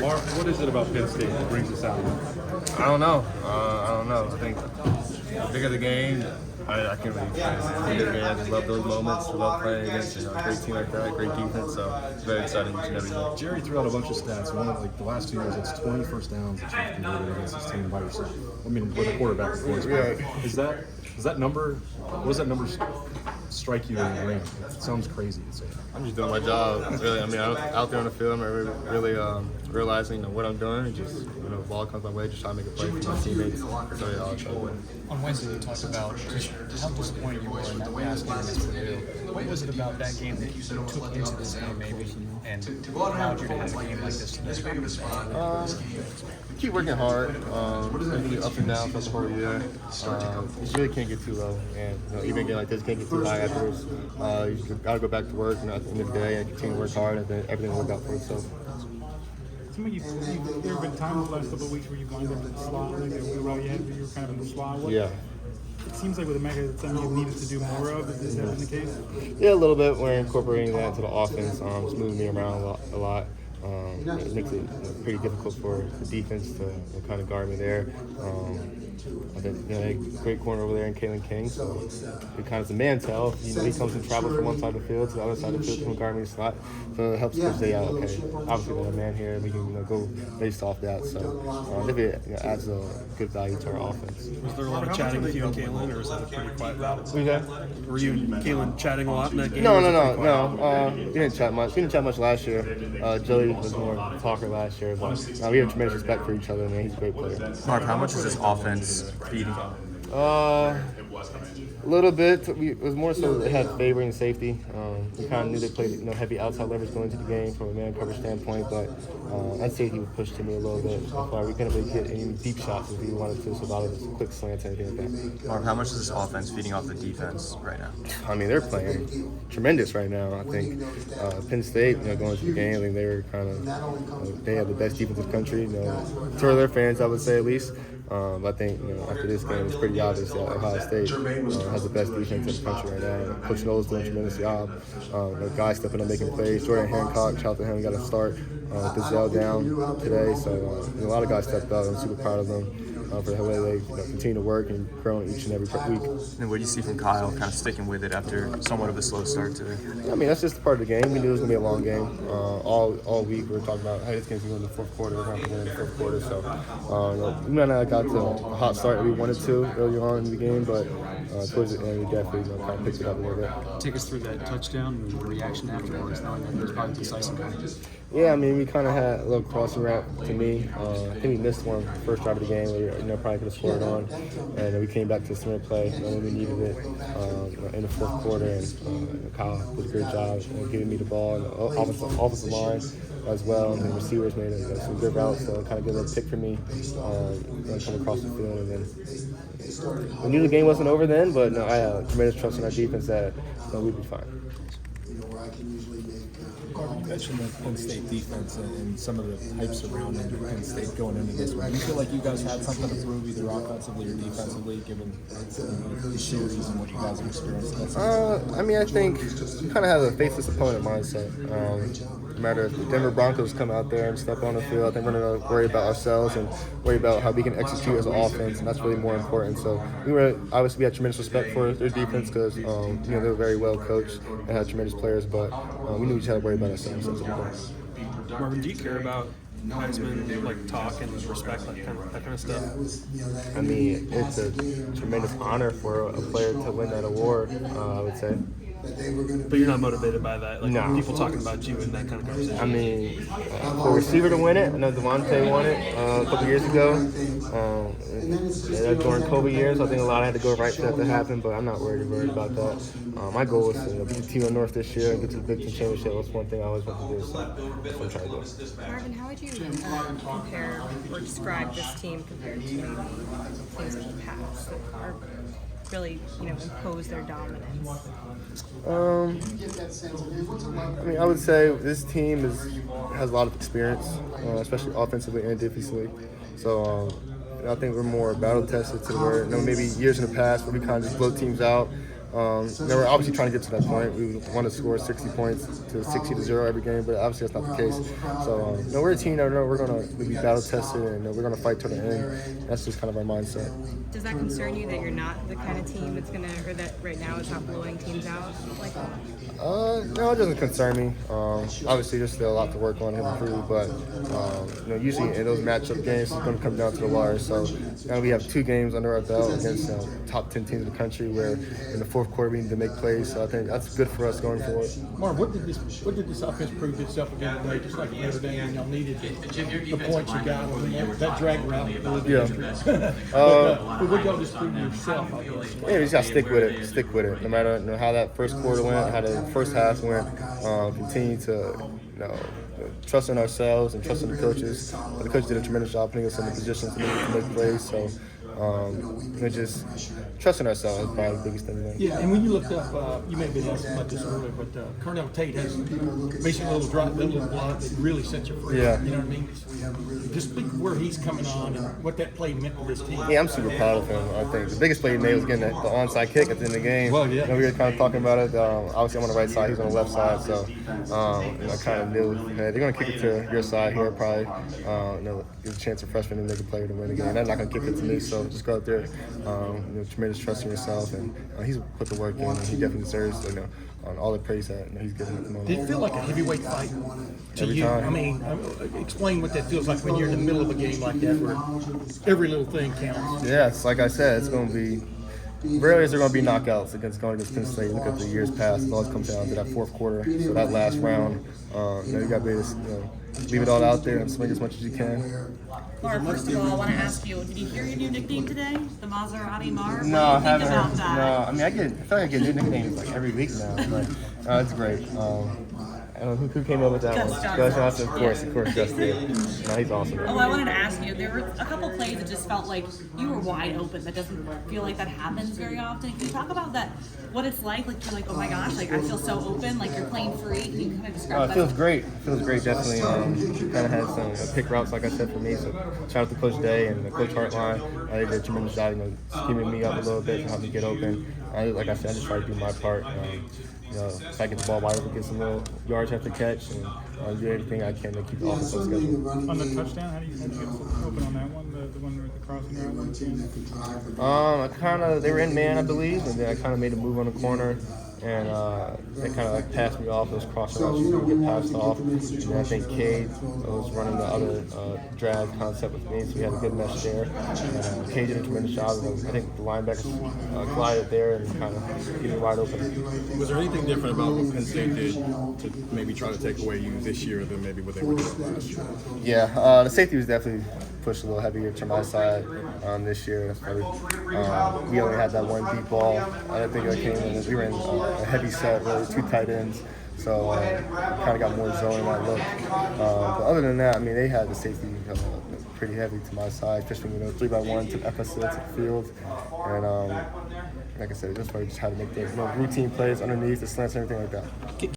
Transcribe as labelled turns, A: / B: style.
A: Marv, what is it about Penn State that brings us out here?
B: I don't know. I think the bigger the game, I can't really explain it. The bigger the game, I just love those moments. I love playing against a great team like that, great defense. So it's very exciting each and every day.
A: Jerry threw out a bunch of stats. One of the last 2 years, it's 20 first downs that you've converted against this team by yourself. I mean, with a quarterback, of course.
B: Yeah.
A: Is that number? What does that number strike you in the ring? It sounds crazy to say.
B: I'm just doing my job. Really, I'm out there on the field. I'm really realizing what I'm doing. And just the ball comes my way, just trying to make a play for my teammates. So yeah, I'll try to win.
C: On Wednesday, you talked about just how disappointed you were in that last game against Purdue. What was it about that game that you took into this game, maybe, and allowed you to have a game like this today?
B: Keep working hard. Really up and down for the whole year. You really can't get too low, and even a game like this can't get too high afterwards. You just gotta go back to work, at the end of the day, and continue to work hard, and then everything will work out for itself.
D: There have been times the last couple of weeks where you've lined up in the slot, like you were kind of in the slot.
B: Yeah.
D: It seems like with America, it's something you've needed to do more of. Is that been the case?
B: Yeah, a little bit. We're incorporating that into the offense, just moving me around a lot. It makes it pretty difficult for the defense to kind of guard me there. I think a great corner over there in Kalen King, so it kind of a man tell. He comes and travels from one side of the field to the other side of the field to guard me in the slot. So it helps us say, okay, obviously there's a man here, we can go based off that. So I think it adds a good value to our offense.
E: Was there a lot of chatting with you and Kalen, or was that a pretty quiet battle?
B: Who's that?
E: Were you and Kalen chatting a lot in that game?
B: No. We didn't chat much. We didn't chat much last year. Joey was more of a talker last year, but we have tremendous respect for each other, man. He's a great player.
C: Marv, how much is this offense feeding?
B: A little bit. It was more so they had favoring safety. We kind of knew they played heavy outside leverage going into the game from a man coverage standpoint, but I'd say he was pushed to me a little bit. We couldn't really get any deep shots if we wanted to, so a lot of just quick slants and anything like that.
C: Marv, how much is this offense feeding off the defense right now?
B: I mean, they're playing tremendous right now. I think Penn State, going into the game, I think they were kind of they have the best defense in the country. To their fans, I would say at least. I think after this game, it's pretty obvious that Ohio State has the best defense in the country right now. Coach Nolan's doing a tremendous job. The guys stepping up, making plays. Jordan Hancock, shout out to him, got a start. Gazelle down today, so a lot of guys stepped up. I'm super proud of them for the way they continue to work and grow each and every week.
C: And what do you see from Kyle, kind of sticking with it after somewhat of a slow start today?
B: I mean, that's just part of the game. We knew it was going to be a long game. All week we were talking about, hey, this game's going to go in the fourth quarter. We're going to win in the fourth quarter. So we might not have got to a hot start that we wanted to early on in the game, but towards the end, we definitely kind of picked it up a little bit.
D: Take us through that touchdown and the reaction afterwards, knowing that it was probably decisive.
B: Yeah, I mean, we kind of had a little crossing route to me. I think we missed one first drive of the game where probably could have scored on, and we came back to the center play when we needed it in the fourth quarter. And Kyle did a great job giving me the ball and the offensive line as well, and the receivers made some good routes, so kind of good little pick for me come across the field. And then we knew the game wasn't over then, but I had tremendous trust in our defense that we'd be fine.
A: You mentioned the Penn State defense and some of the hype surrounding Penn State going into this one. Do you feel like you guys had something to prove either offensively or defensively, given the series and what you guys have experienced?
B: I mean, I think we kind of have a faceless opponent mindset. No matter if the Denver Broncos come out there and step on the field, I think we're going to worry about ourselves and worry about how we can execute as an offense, and that's really more important. So we had tremendous respect for their defense because they were very well coached and had tremendous players, but we knew we just had to worry about ourselves.
E: Marvin, do you care about Heisman talk and respect, that kind of stuff?
B: I mean, it's a tremendous honor for a player to win that award, I would say.
E: But you're not motivated by that,
B: no.
E: People talking about you in that kind of conversation.
B: I mean, for a receiver to win it, I know Devontae won it a couple years ago. During COVID years, I think a lot had to go right for that to happen, but I'm not worried about that. My goal was to beat the team in North this year and get to the Big Ten Championship. That's one thing I always want to do, so that's what I'm trying to do.
F: Marvin, how would you compare or describe this team compared to maybe teams in the past that are really, impose their dominance?
B: I mean, I would say this team has a lot of experience, especially offensively and defensively. So I think we're more battle tested to where maybe years in the past where we kind of just blow teams out. We're obviously trying to get to that point. We want to score 60 points to 60-0 every game, but obviously that's not the case. So we're a team that we're going to be battle tested and we're going to fight to the end. That's just kind of our mindset.
F: Does that concern you that you're not the kind of team that's gonna, or that right now is not blowing teams out like that?
B: No, it doesn't concern me. Obviously, there's still a lot to work on and improve, but usually in those matchup games, it's going to come down to the wire. So now we have 2 games under our belt against top 10 teams in the country, where in the fourth quarter we need to make plays. So I think that's good for us going forward.
D: Marv, what did this offense prove itself again today? Just like Notre Dame, y'all needed the points you got. That drag route.
B: Yeah.
D: But what y'all just prove to yourself, I guess.
B: Yeah, we just got to stick with it. Stick with it. No matter how that first quarter went, how the first half went, continue to trust in ourselves and trust in the coaches. The coaches did a tremendous job putting us in the position to make plays. So we're just trusting ourselves is probably the biggest thing.
D: Yeah, and when you looked up, you may have been asking about this earlier, but Cornell Tate has basically a little drop, little block that really sets you free.
B: Yeah.
D: You know what I mean? Just speak where he's coming on and what that play meant to this team.
B: Yeah, I'm super proud of him. I think the biggest play he made was getting the onside kick at the end of the game.
D: Well, yeah.
B: We were kind of talking about it. Obviously, I'm on the right side. He's on the left side. So I kind of knew they're going to kick it to your side here, probably. Give a chance for freshmen to make a play to win the game. They're not going to kick it to me, so just go out there. Tremendous trust in yourself, and he's put the work in, and he definitely deserves on all the praise that he's given at the moment.
D: Did it feel like a heavyweight fight to
B: Every
D: you?
B: time.
D: I mean, explain what that feels like when you're in the middle of a game like that, where every little thing counts.
B: Yeah, it's like I said, it's going to be. Rarely is there going to be knockouts going against Penn State. Look at the years past. It always comes down to that fourth quarter. So that last round, you got to be able to leave it all out there and swing as much as you can.
G: Marv, first of all, I want to ask you, did you hear your new nickname today? The Mazaratti Marv?
B: No, I
G: What do you think
B: haven't.
G: about that?
B: No, I mean, I feel like I get new nicknames like every week now. But it's great. I don't know who came up with that
G: Gus
B: one.
G: Johnson.
B: Gus Johnson, of course, Gus did. No, he's awesome.
G: Oh, I wanted to ask you, there were a couple plays that just felt like you were wide open. That doesn't feel like that happens very often. Can you talk about that, what it's like you're like, oh my gosh, like I feel so open, like you're playing free. Can you kind of describe
B: It
G: that?
B: feels great. It feels great, definitely. Kind of had some pick routes, like I said, for me. So shout out to Coach Day and Coach Hartline. They did a tremendous job, scheming me up a little bit to help me get open. Like I said, I just try to do my part. If I get the ball wide open, get some little yards after catch, and do everything I can to keep the offense on schedule.
D: On the touchdown, how do you get open on that one? The one with the crossing route?
B: They were in man, I believe, and then I kind of made a move on the corner, and they kind of passed me off. Those crossing routes you get passed off, and then I think Cade was running the other drag concept with me, so we had a good mesh there. And Cade did a tremendous job. I think the linebackers collided there and kind of get me wide open.
H: Was there anything different about what Penn State did to maybe try to take away you this year than maybe what they were doing last year?
B: Yeah, the safety was definitely pushed a little heavier to my side this year. We only had that one deep ball. I didn't think it came in. We were in a heavy set, really, 2 tight ends. So kind of got more zone in that look. But other than that, I mean, they had the safety pretty heavy to my side, especially 3x1 to FSL to the field. And like I said, just had to make the routine plays underneath the slants and everything like that.